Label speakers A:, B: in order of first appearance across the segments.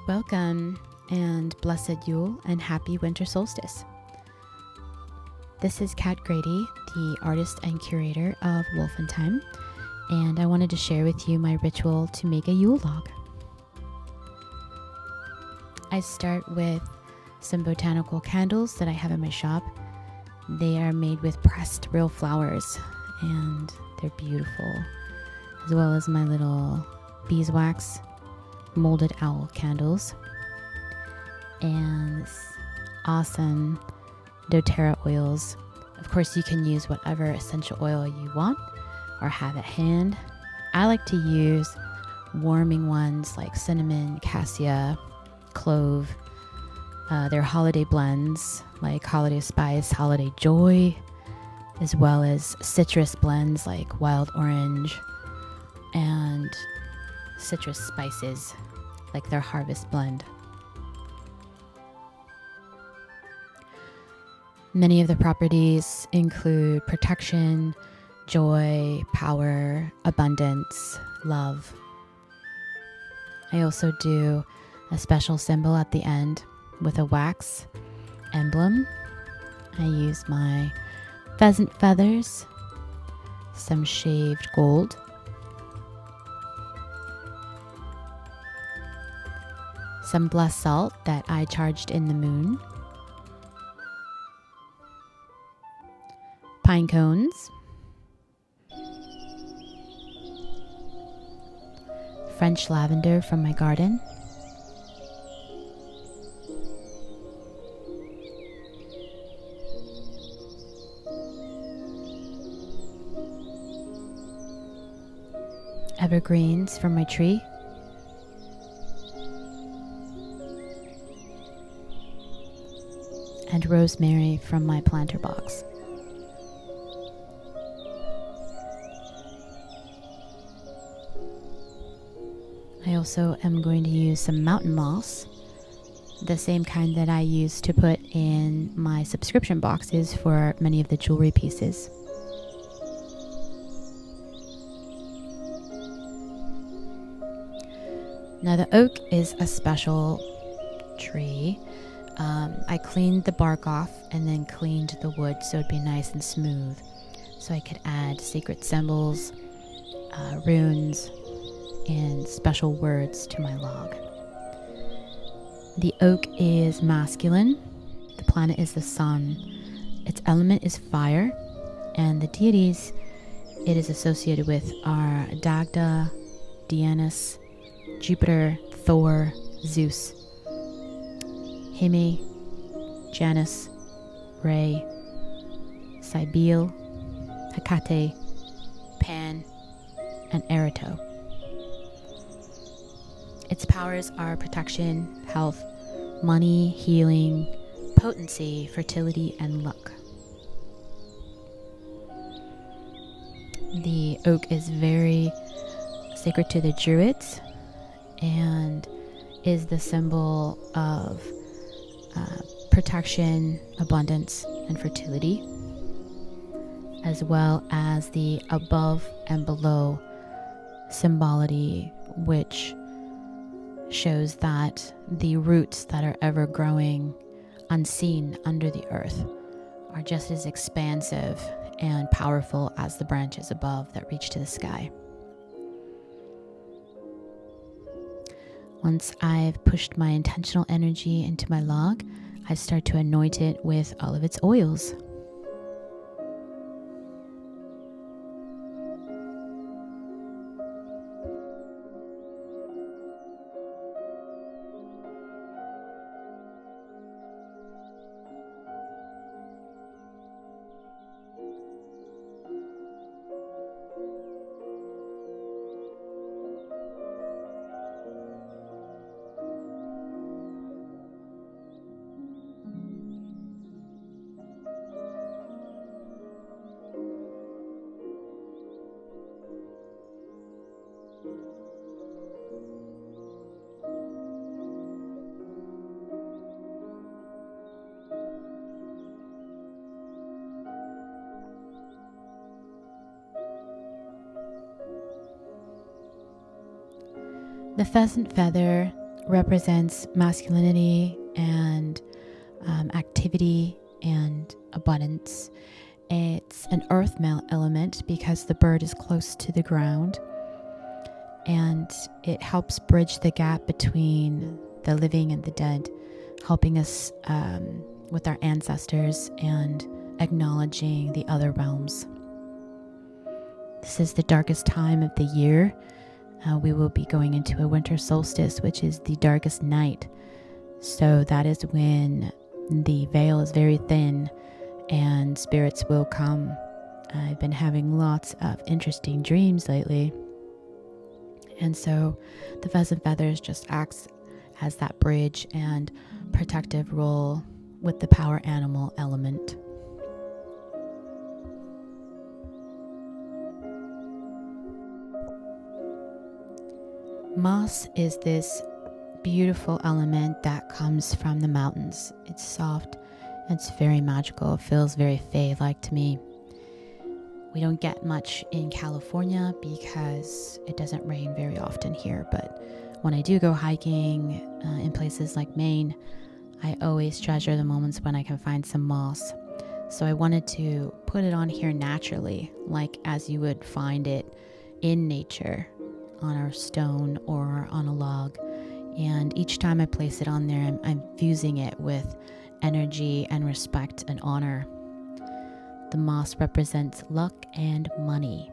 A: Welcome and blessed Yule and happy Winter Solstice. This is Kat Grady, the artist and curator of Wolf and Thyme, and I wanted to share with you my ritual to make a Yule log. I start with some botanical candles that I have in my shop. They are made with pressed real flowers and they're beautiful, as well as my little beeswax molded owl candles and awesome doTERRA oils. Of course, you can use whatever essential oil you want or have at hand. I like to use warming ones like cinnamon, cassia, clove. They're holiday blends like holiday spice, holiday joy, as well as citrus blends like wild orange and citrus spices like their harvest blend. Many of the properties include protection, joy, power, abundance, love. I also do a special symbol at the end with a wax emblem. I use my pheasant feathers, some shaved gold, some blessed salt that I charged in the moon, pine cones, French lavender from my garden, evergreens from my tree, and rosemary from my planter box. I also am going to use some mountain moss, the same kind that I use to put in my subscription boxes for many of the jewelry pieces. Now the oak is a special tree. I cleaned the bark off and then cleaned the wood so it'd be nice and smooth, so I could add sacred symbols, runes, and special words to my log. The oak is masculine, the planet is the sun, its element is fire, and the deities it is associated with are Dagda, Dianus, Jupiter, Thor, Zeus, Hime, Janus, Re, Cybele, Hecate, Pan, and Erato. Its powers are protection, health, money, healing, potency, fertility, and luck. The oak is very sacred to the Druids and is the symbol of protection, abundance, and fertility, as well as the above and below symbology, which shows that the roots that are ever growing unseen under the earth are just as expansive and powerful as the branches above that reach to the sky. Once I've pushed my intentional energy into my log, I start to anoint it with all of its oils. The pheasant feather represents masculinity and activity and abundance. It's an earth element because the bird is close to the ground, and it helps bridge the gap between the living and the dead, helping us with our ancestors and acknowledging the other realms. This is the darkest time of the year. We will be going into a winter solstice, which is the darkest night. So that is when the veil is very thin and spirits will come. I've been having lots of interesting dreams lately. And so the pheasant feathers just acts as that bridge and protective role with the power animal element. Moss is this beautiful element that comes from the mountains. It's soft, it's very magical, it feels very fae-like to me. We don't get much in California because it doesn't rain very often here, but when I do go hiking in places like Maine, I always treasure the moments when I can find some moss. So I wanted to put it on here naturally, like as you would find it in nature, on a stone or on a log. And each time I place it on there, I'm fusing it with energy and respect and honor. The moss represents luck and money.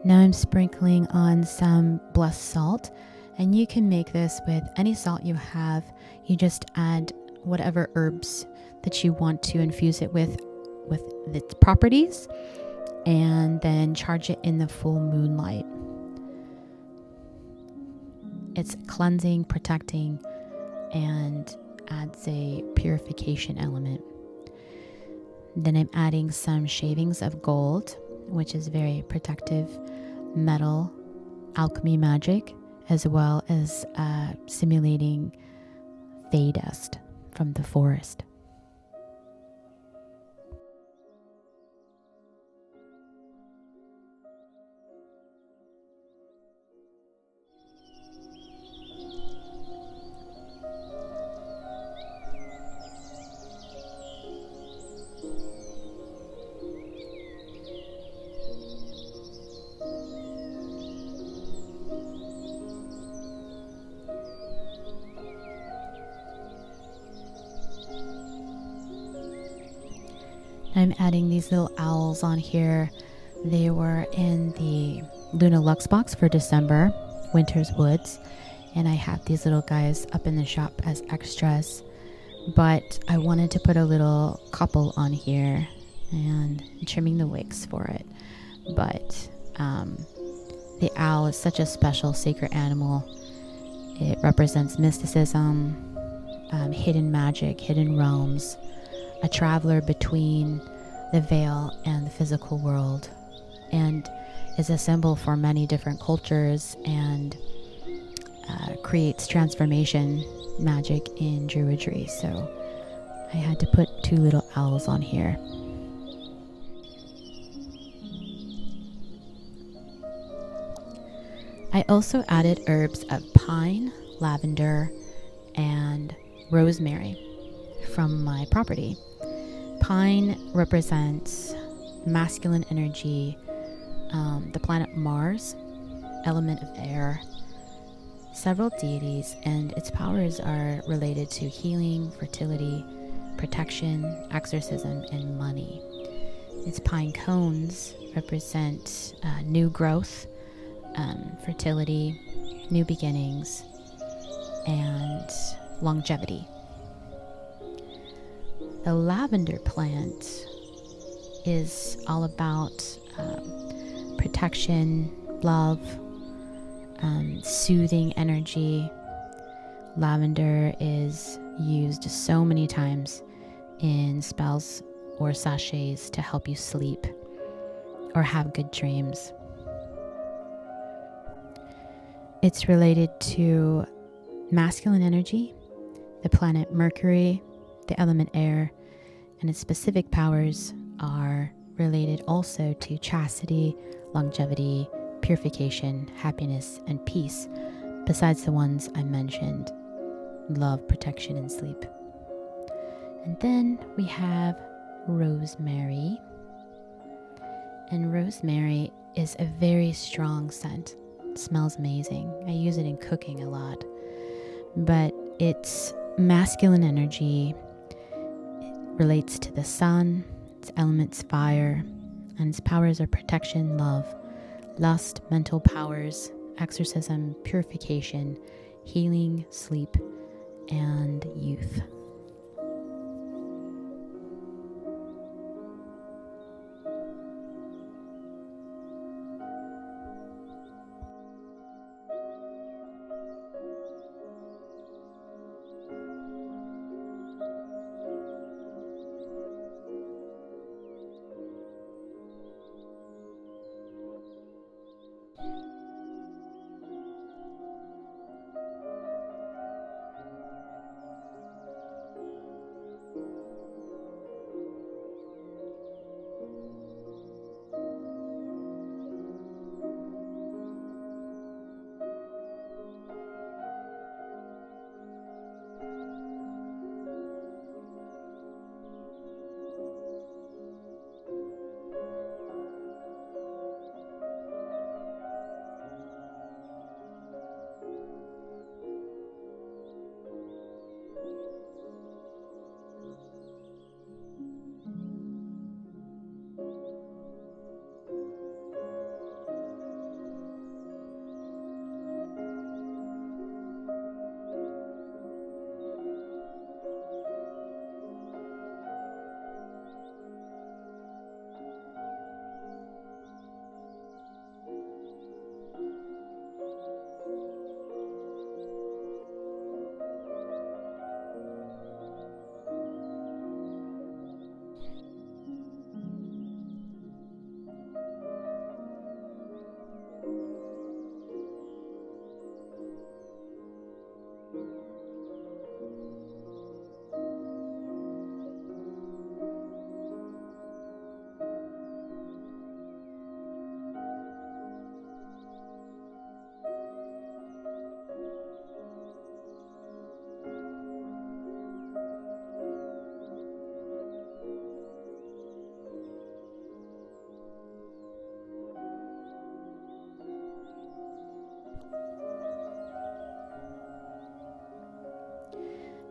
A: Now I'm sprinkling on some blessed salt, and you can make this with any salt you have. You just add whatever herbs that you want to infuse it with its properties, and then charge it in the full moonlight. It's cleansing, protecting, and adds a purification element. Then I'm adding some shavings of gold, which is very protective metal, alchemy magic, as well as simulating fae dust from the forest. I'm adding these little owls on here. They were in the Luna Lux box for December, Winter's Woods, and I have these little guys up in the shop as extras, but I wanted to put a little couple on here and trimming the wigs for it. But the owl is such a special sacred animal. It represents mysticism, hidden magic, hidden realms, a traveler between the veil and the physical world, and is a symbol for many different cultures and creates transformation magic in druidry. So I had to put two little owls on here. I also added herbs of pine, lavender, and rosemary from my property. Pine represents masculine energy, the planet Mars, element of air, several deities, and its powers are related to healing, fertility, protection, exorcism, and money. Its pine cones represent new growth, fertility, new beginnings, and longevity. The lavender plant is all about protection, love, soothing energy. Lavender is used so many times in spells or sachets to help you sleep or have good dreams. It's related to masculine energy, the planet Mercury, the element air, and its specific powers are related also to chastity, longevity, purification, happiness, and peace, besides the ones I mentioned, love, protection, and sleep. And then we have rosemary. And rosemary is a very strong scent. It smells amazing. I use it in cooking a lot. But its masculine energy relates to the sun, its element's fire, and its powers are protection, love, lust, mental powers, exorcism, purification, healing, sleep, and youth.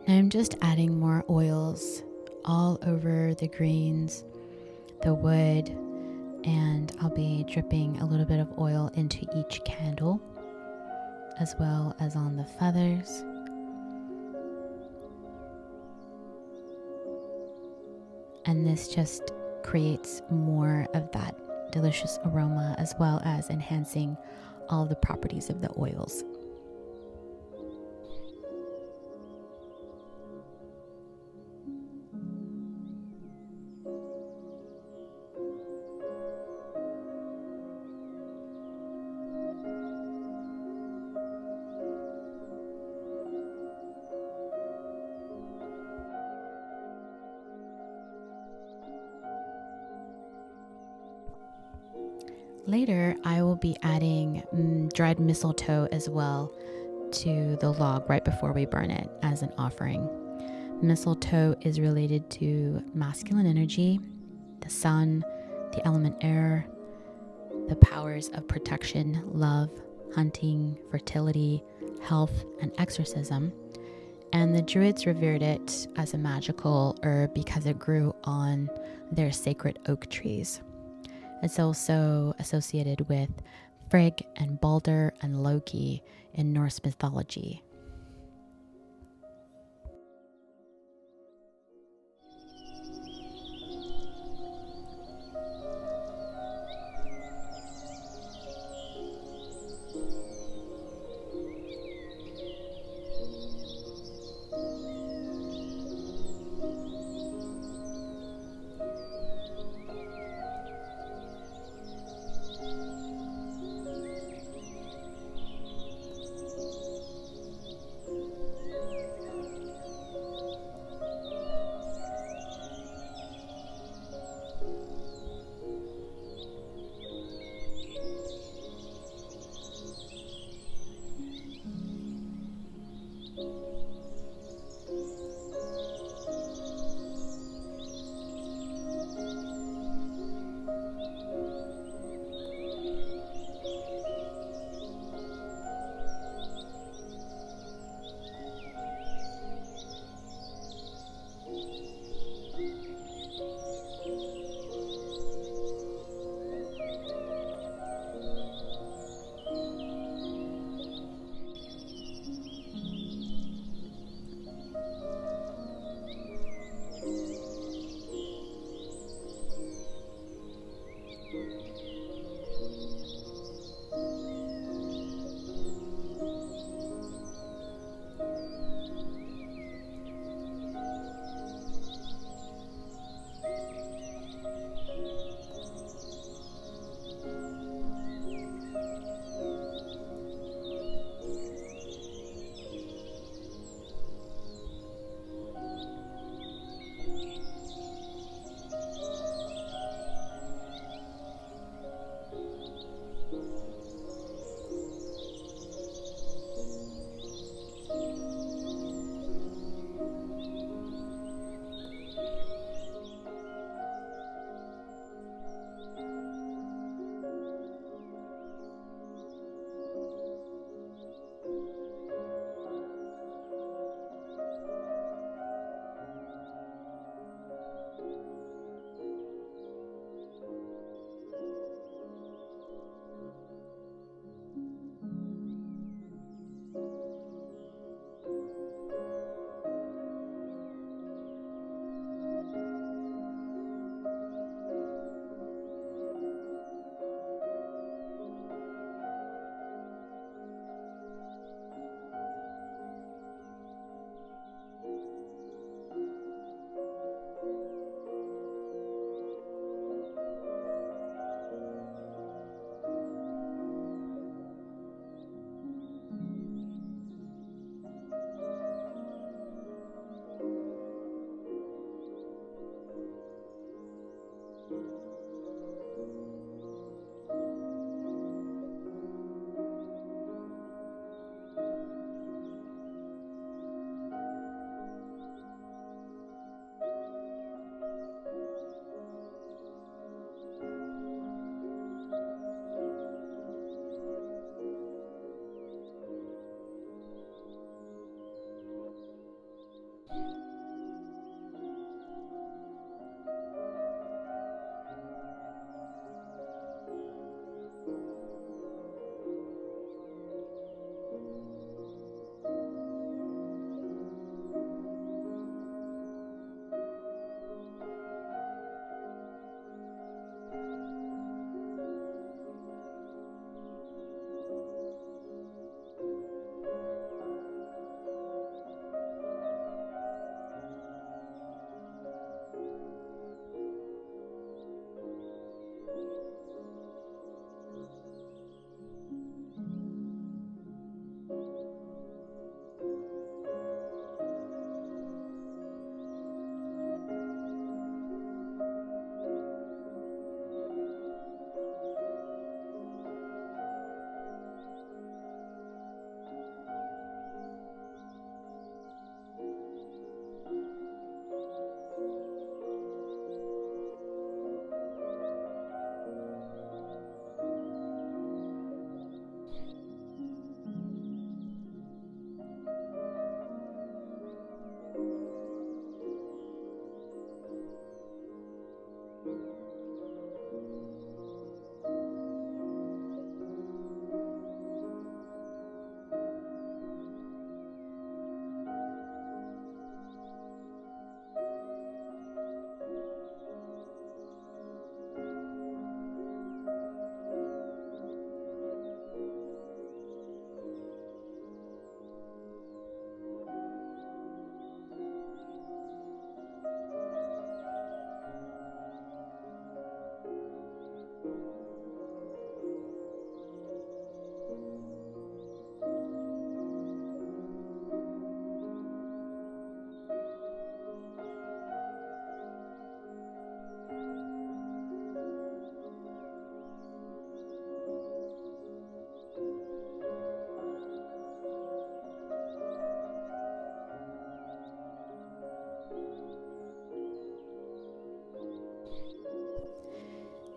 A: Now I'm just adding more oils all over the greens, the wood, and I'll be dripping a little bit of oil into each candle, as well as on the feathers. And this just creates more of that delicious aroma, as well as enhancing all the properties of the oils. Later, I will be adding dried mistletoe as well to the log right before we burn it as an offering. Mistletoe is related to masculine energy, the sun, the element air, the powers of protection, love, hunting, fertility, health, and exorcism. And the Druids revered it as a magical herb because it grew on their sacred oak trees. It's also associated with Frigg and Balder and Loki in Norse mythology.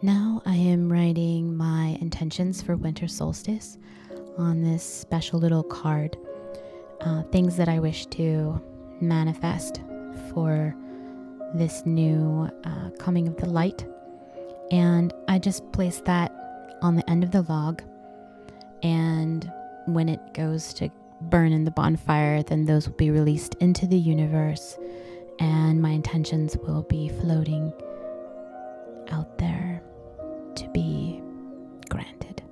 A: Now I am writing my intentions for Winter Solstice on this special little card. Things that I wish to manifest for this new coming of the light. And I just place that on the end of the log. And when it goes to burn in the bonfire, then those will be released into the universe. And my intentions will be floating out there to be granted.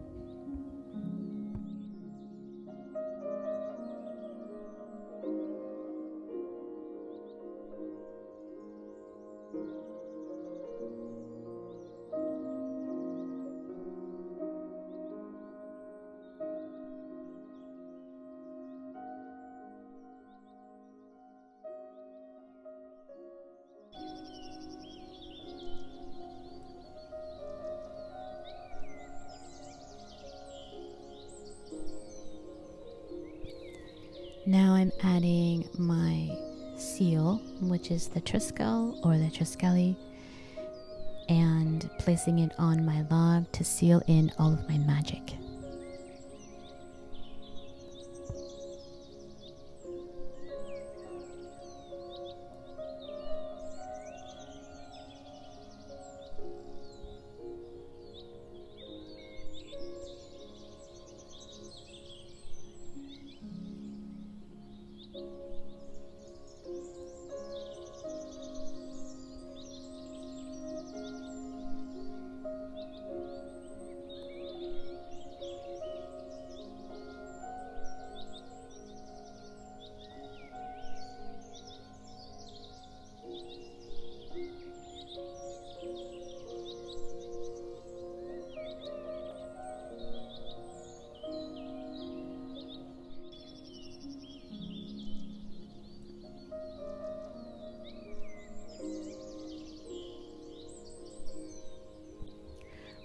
A: Now I'm adding my seal, which is the triskel or the triskeli, and placing it on my log to seal in all of my magic.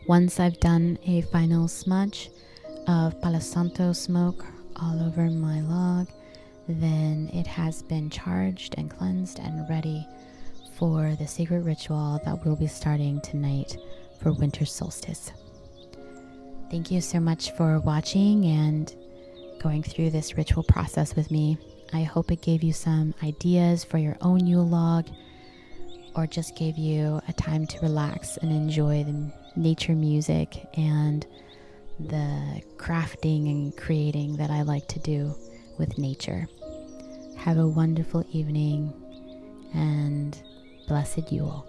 A: Once I've done a final smudge of Palo Santo smoke all over my log, then it has been charged and cleansed and ready for the sacred ritual that we'll be starting tonight for Winter Solstice. Thank you so much for watching and going through this ritual process with me. I hope it gave you some ideas for your own Yule log, or just gave you a time to relax and enjoy the nature music and the crafting and creating that I like to do with nature. Have a wonderful evening and blessed Yule.